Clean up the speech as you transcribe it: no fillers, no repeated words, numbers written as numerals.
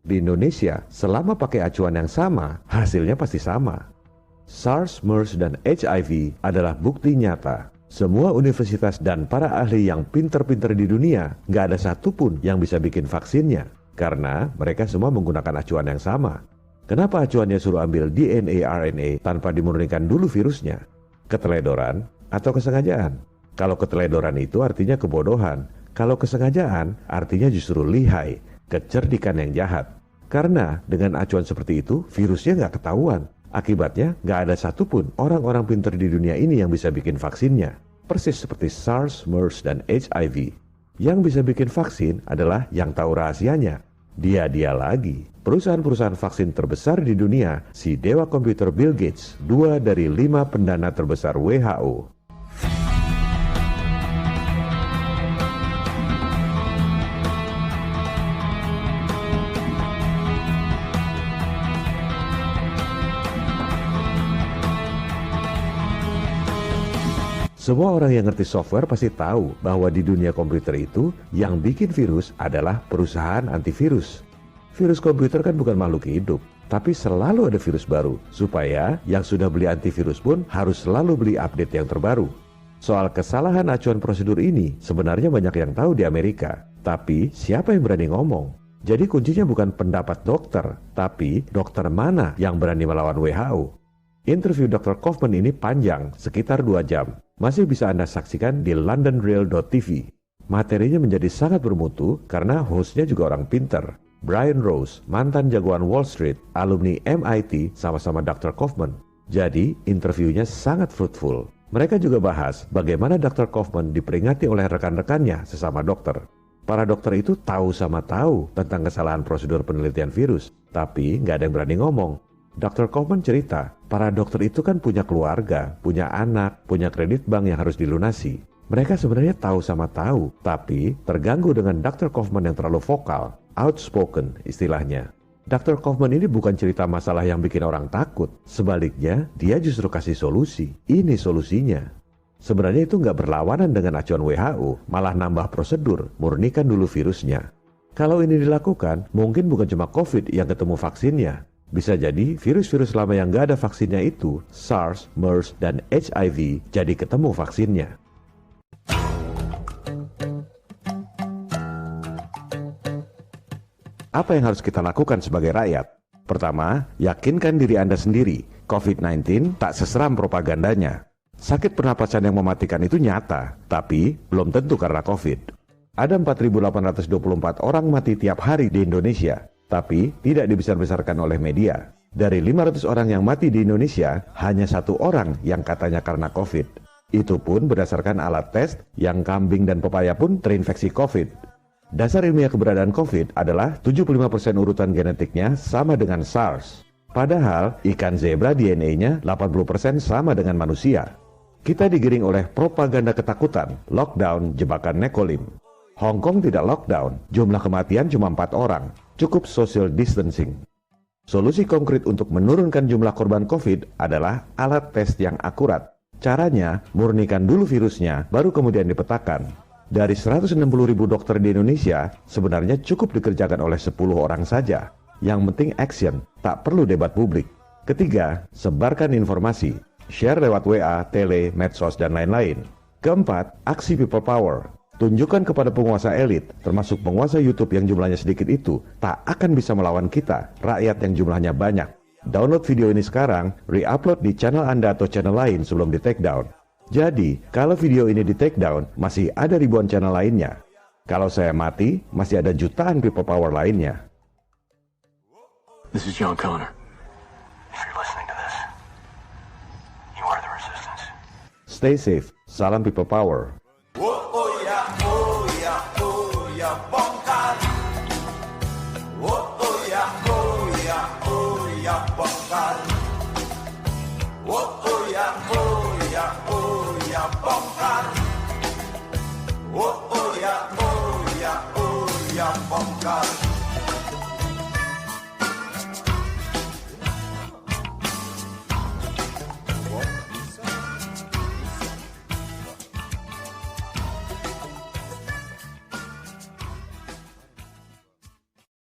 Di Indonesia, selama pakai acuan yang sama, hasilnya pasti sama. SARS, MERS, dan HIV adalah bukti nyata. Semua universitas dan para ahli yang pinter-pinter di dunia, nggak ada satupun yang bisa bikin vaksinnya. Karena mereka semua menggunakan acuan yang sama. Kenapa acuannya suruh ambil DNA RNA tanpa dimurnikan dulu virusnya? Keteledoran atau kesengajaan? Kalau keteledoran itu artinya kebodohan. Kalau kesengajaan artinya justru lihai, kecerdikan yang jahat. Karena dengan acuan seperti itu, virusnya nggak ketahuan. Akibatnya, nggak ada satupun orang-orang pintar di dunia ini yang bisa bikin vaksinnya. Persis seperti SARS, MERS, dan HIV. Yang bisa bikin vaksin adalah yang tahu rahasianya. Dia lagi. Perusahaan-perusahaan vaksin terbesar di dunia, si dewa komputer Bill Gates, 2 dari 5 pendana terbesar WHO. Semua orang yang ngerti software pasti tahu bahwa di dunia komputer itu yang bikin virus adalah perusahaan antivirus. Virus komputer kan bukan makhluk hidup, tapi selalu ada virus baru, supaya yang sudah beli antivirus pun harus selalu beli update yang terbaru. Soal kesalahan acuan prosedur ini sebenarnya banyak yang tahu di Amerika, tapi siapa yang berani ngomong? Jadi kuncinya bukan pendapat dokter, tapi dokter mana yang berani melawan WHO. Interview Dr. Kaufman ini panjang, sekitar 2 jam. Masih bisa Anda saksikan di londonreal.tv. Materinya menjadi sangat bermutu karena hostnya juga orang pinter. Brian Rose, mantan jagoan Wall Street, alumni MIT, sama-sama Dr. Kaufman. Jadi, interviewnya sangat fruitful. Mereka juga bahas bagaimana Dr. Kaufman diperingati oleh rekan-rekannya sesama dokter. Para dokter itu tahu sama tahu tentang kesalahan prosedur penelitian virus, tapi nggak ada yang berani ngomong. Dr. Kaufman cerita, para dokter itu kan punya keluarga, punya anak, punya kredit bank yang harus dilunasi. Mereka sebenarnya tahu sama tahu, tapi terganggu dengan Dr. Kaufman yang terlalu vokal, outspoken istilahnya. Dr. Kaufman ini bukan cerita masalah yang bikin orang takut. Sebaliknya, dia justru kasih solusi. Ini solusinya. Sebenarnya itu nggak berlawanan dengan acuan WHO, malah nambah prosedur, murnikan dulu virusnya. Kalau ini dilakukan, mungkin bukan cuma COVID yang ketemu vaksinnya. Bisa jadi virus-virus lama yang nggak ada vaksinnya itu, SARS, MERS, dan HIV, jadi ketemu vaksinnya. Apa yang harus kita lakukan sebagai rakyat? Pertama, yakinkan diri Anda sendiri, COVID-19 tak seseram propagandanya. Sakit pernapasan yang mematikan itu nyata, tapi belum tentu karena COVID. Ada 4.824 orang mati tiap hari di Indonesia, tapi tidak dibesar-besarkan oleh media. Dari 500 orang yang mati di Indonesia, hanya 1 orang yang katanya karena COVID. Itu pun berdasarkan alat tes yang kambing dan pepaya pun terinfeksi COVID. Dasar ilmiah keberadaan COVID adalah 75% urutan genetiknya sama dengan SARS. Padahal ikan zebra DNA-nya 80% sama dengan manusia. Kita digiring oleh propaganda ketakutan, lockdown, jebakan Nekolim. Hong Kong tidak lockdown, jumlah kematian cuma 4 orang. Cukup social distancing. Solusi konkret untuk menurunkan jumlah korban COVID adalah alat tes yang akurat. Caranya, murnikan dulu virusnya, baru kemudian dipetakan. Dari 160.000 dokter di Indonesia, sebenarnya cukup dikerjakan oleh 10 orang saja. Yang penting action, tak perlu debat publik. Ketiga, sebarkan informasi. Share lewat WA, tele, medsos, dan lain-lain. Keempat, aksi people power. Tunjukkan kepada penguasa elit, termasuk penguasa YouTube yang jumlahnya sedikit itu, tak akan bisa melawan kita, rakyat yang jumlahnya banyak. Download video ini sekarang, re-upload di channel Anda atau channel lain sebelum di take down. Jadi, kalau video ini di take down, masih ada ribuan channel lainnya. Kalau saya mati, masih ada jutaan people power lainnya. This is John Connor. If you're listening to this, you are the resistance. Stay safe. Salam people power. Bongkar. Bongkar. Bongkar.